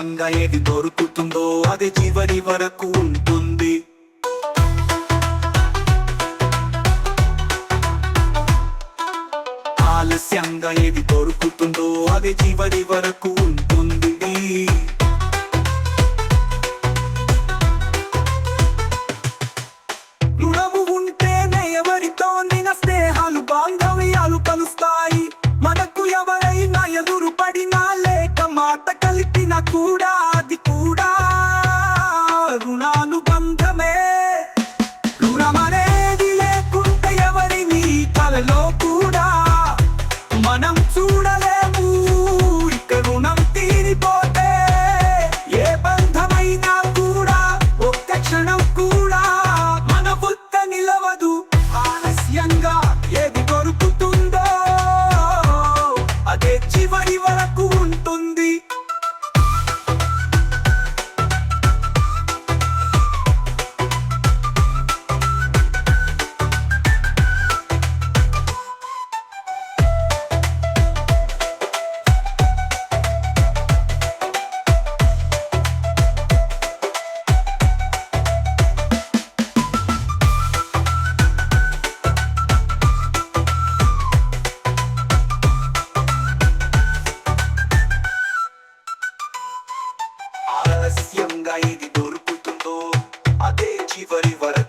ఆలస్యంగా ఏది దొరుకుతుందో అది చివరి వరకు ఉంటుంది. ఆలస్యంగా ఏది దొరుకుతుందో అది చివరి వరకు ఉంటుంది. రుణము ఉంటేనే ఎవరితోనైనా స్నేహాలు బాంధవ్యాలు కలుస్తాయి. మనకు ఎవరైనా ఎదురు పడినా లేక మాట కలిపినా కూడా అది కూడా రుణానుబంధమే. రుణమనేది లేకుంటే ఎవరిని కలలో కూడా మనం చూడలేము. ఇక రుణం తీరిపోతే ఏ బంధమైనా కూడా ఒక్క క్షణం కూడా మన బుట్ట నిలవదు. ఆలస్యంగా ఏది దొరుకుతుందో అదే చివరి వరకు ఉంటుంది. ఆలస్యంగా ఇది దొరుకుతుందో అదే చివరి వరకు